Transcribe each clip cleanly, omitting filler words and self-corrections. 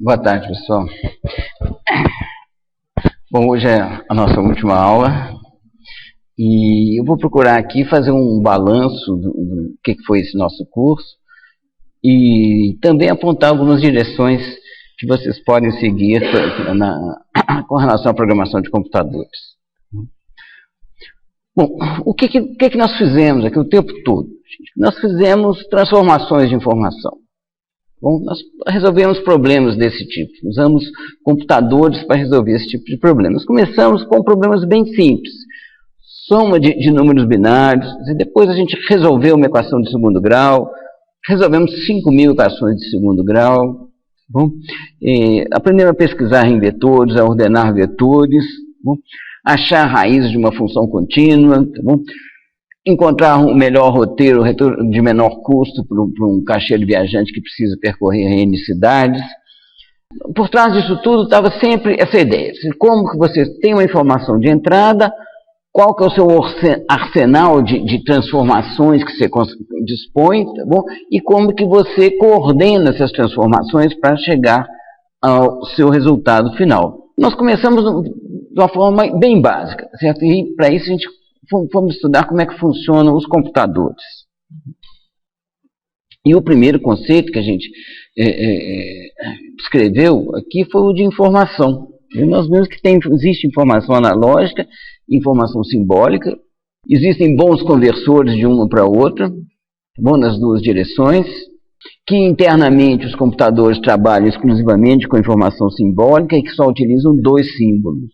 Boa tarde, pessoal. Bom, hoje é a nossa última aula e eu vou procurar aqui fazer um balanço do que foi esse nosso curso e também apontar algumas direções que vocês podem seguir com relação à programação de computadores. Bom, o que nós fizemos aqui o tempo todo? Nós fizemos transformações de informação. Bom, nós resolvemos problemas desse tipo, usamos computadores para resolver esse tipo de problemas. Começamos com problemas bem simples, soma de números binários, e depois a gente resolveu uma equação de segundo grau, resolvemos 5.000 equações de segundo grau, bom, aprendemos a pesquisar em vetores, a ordenar vetores, bom, achar raízes de uma função contínua, tá bom? Encontrar um melhor roteiro de menor custo para um caixeiro viajante que precisa percorrer N cidades. Por trás disso tudo estava sempre essa ideia, de como que você tem uma informação de entrada, qual que é o seu arsenal de transformações que você dispõe, tá bom? E como que você coordena essas transformações para chegar ao seu resultado final. Nós começamos de uma forma bem básica, certo? E para isso a gente fomos estudar como é que funcionam os computadores. E o primeiro conceito que a gente escreveu aqui foi o de informação. E nós vimos que existe informação analógica, informação simbólica, existem bons conversores de uma para outra, bom, nas duas direções, que internamente os computadores trabalham exclusivamente com informação simbólica e que só utilizam dois símbolos.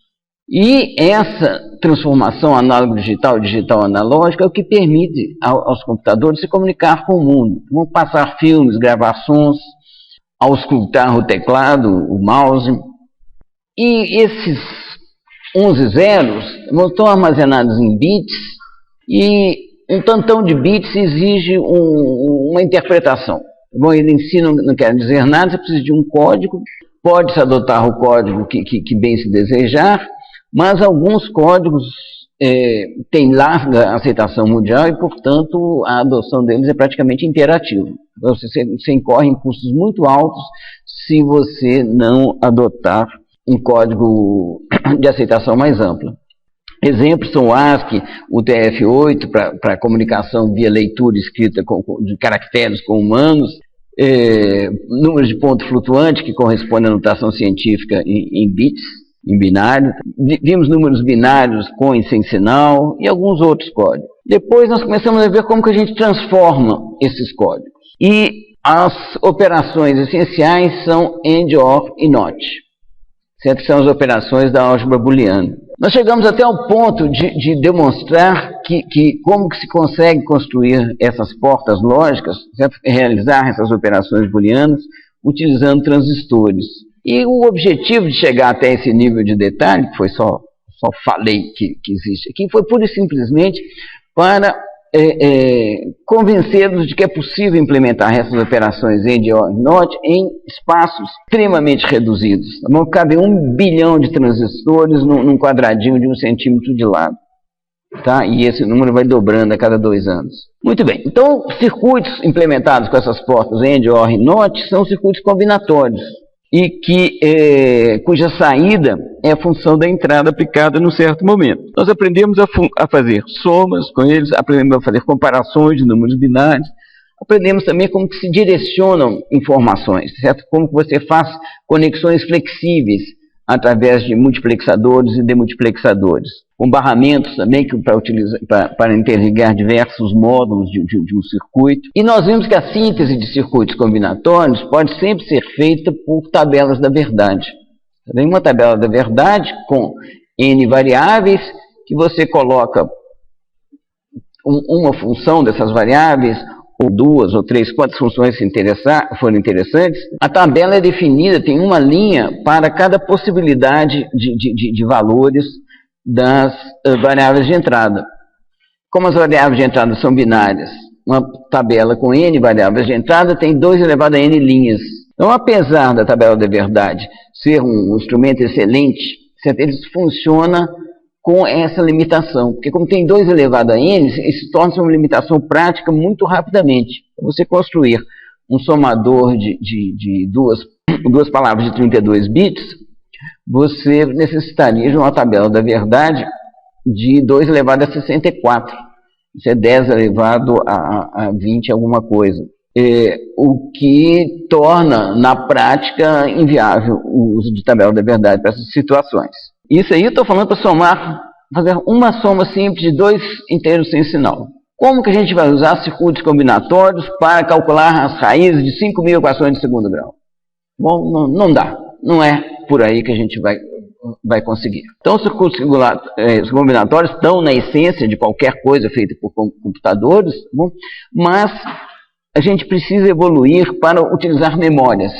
E essa transformação análogo-digital, digital-analógica, é o que permite aos computadores se comunicar com o mundo. Vão passar filmes, gravar sons, auscultar o teclado, o mouse. E esses 11 zeros estão armazenados em bits, e um tantão de bits exige uma interpretação. Bom, ele em si não quer dizer nada, você precisa de um código, pode-se adotar o código que bem se desejar, mas alguns códigos têm larga aceitação mundial e, portanto, a adoção deles é praticamente imperativa. Você incorre em custos muito altos se você não adotar um código de aceitação mais ampla. Exemplos são o ASCII, o TF-8 para comunicação via leitura escrita de caracteres com humanos, números de ponto flutuante que correspondem à notação científica em bits, em binário. Vimos números binários com e sem sinal e alguns outros códigos. Depois nós começamos a ver como que a gente transforma esses códigos. E as operações essenciais são AND, OR e NOT, certo? Que são as operações da álgebra booleana. Nós chegamos até ao ponto de demonstrar como que se consegue construir essas portas lógicas, certo? Realizar essas operações booleanas utilizando transistores. E o objetivo de chegar até esse nível de detalhe, que foi só falei que existe aqui, foi pura e simplesmente para convencê-los de que é possível implementar essas operações AND, OR e NOT em espaços extremamente reduzidos. Tá? Cabe 1 bilhão de transistores num quadradinho de 1 centímetro de lado. Tá? E esse número vai dobrando a cada 2 anos. Muito bem, então circuitos implementados com essas portas AND, OR e NOT são circuitos combinatórios e cuja saída é a função da entrada aplicada num certo momento. Nós aprendemos a fazer somas com eles, aprendemos a fazer comparações de números binários, aprendemos também como que se direcionam informações, certo? Como que você faz conexões flexíveis através de multiplexadores e demultiplexadores. Com barramentos também para interligar diversos módulos de um circuito. E nós vimos que a síntese de circuitos combinatórios pode sempre ser feita por tabelas da verdade. Tem uma tabela da verdade com N variáveis que você coloca uma função dessas variáveis, ou 2 ou 3, quantas funções forem interessantes. A tabela é definida, tem uma linha para cada possibilidade de valores das variáveis de entrada. Como as variáveis de entrada são binárias, uma tabela com N variáveis de entrada tem 2 elevado a N linhas. Então, apesar da tabela da verdade ser um instrumento excelente, ele funciona com essa limitação, porque como tem 2 elevado a N, isso torna-se uma limitação prática muito rapidamente. Você construir um somador de duas duas palavras de 32 bits, você necessitaria de uma tabela da verdade de 2 elevado a 64. Isso é 10 elevado a 20 alguma coisa. O que torna, na prática, inviável o uso de tabela da verdade para essas situações. Isso aí eu estou falando para somar, fazer uma soma simples de 2 inteiros sem sinal. Como que a gente vai usar circuitos combinatórios para calcular as raízes de 5.000 equações de segundo grau? Bom, não dá. Não é por aí que a gente vai conseguir. Então, os circuitos combinatórios estão na essência de qualquer coisa feita por computadores, bom, mas a gente precisa evoluir para utilizar memórias.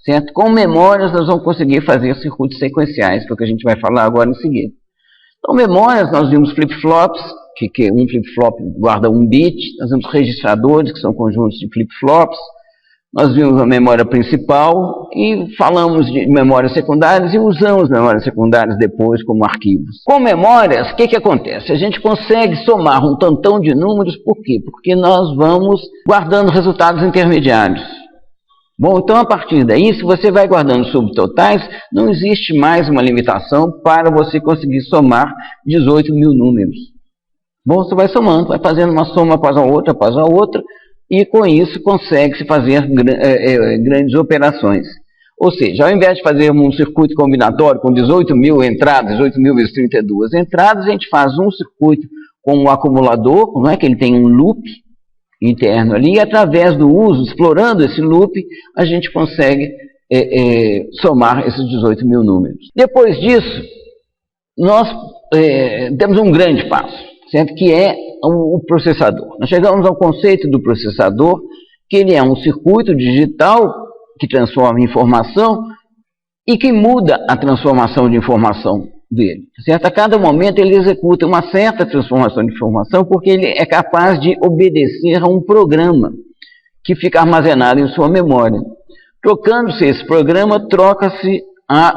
Certo? Com memórias nós vamos conseguir fazer circuitos sequenciais, que é o que a gente vai falar agora em seguida. Então, memórias, nós vimos flip-flops, que um flip-flop guarda 1 bit, nós vimos registradores, que são conjuntos de flip-flops, nós vimos a memória principal e falamos de memórias secundárias e usamos memórias secundárias depois como arquivos. Com memórias, o que acontece? A gente consegue somar um tantão de números, por quê? Porque nós vamos guardando resultados intermediários. Bom, então a partir daí, se você vai guardando subtotais, não existe mais uma limitação para você conseguir somar 18.000 números. Bom, você vai somando, vai fazendo uma soma após a outra, e com isso consegue-se fazer grandes operações. Ou seja, ao invés de fazer um circuito combinatório com 18.000 entradas, 18.000 vezes 32 entradas, a gente faz um circuito com um acumulador, não é que ele tem um loop interno ali, e através do uso, explorando esse loop, a gente consegue somar esses 18.000 números. Depois disso, nós temos um grande passo, certo? Que é o processador. Nós chegamos ao conceito do processador, que ele é um circuito digital que transforma informação e que muda a transformação de informação dele. Certo? A cada momento ele executa uma certa transformação de informação porque ele é capaz de obedecer a um programa que fica armazenado em sua memória. Trocando-se esse programa, troca-se a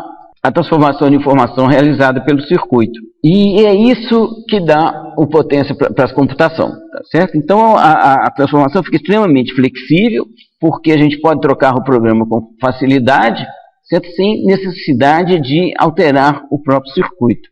transformação de informação realizada pelo circuito. E é isso que dá o potência para a computação, tá certo? Então a transformação fica extremamente flexível, porque a gente pode trocar o programa com facilidade, certo? Sem necessidade de alterar o próprio circuito.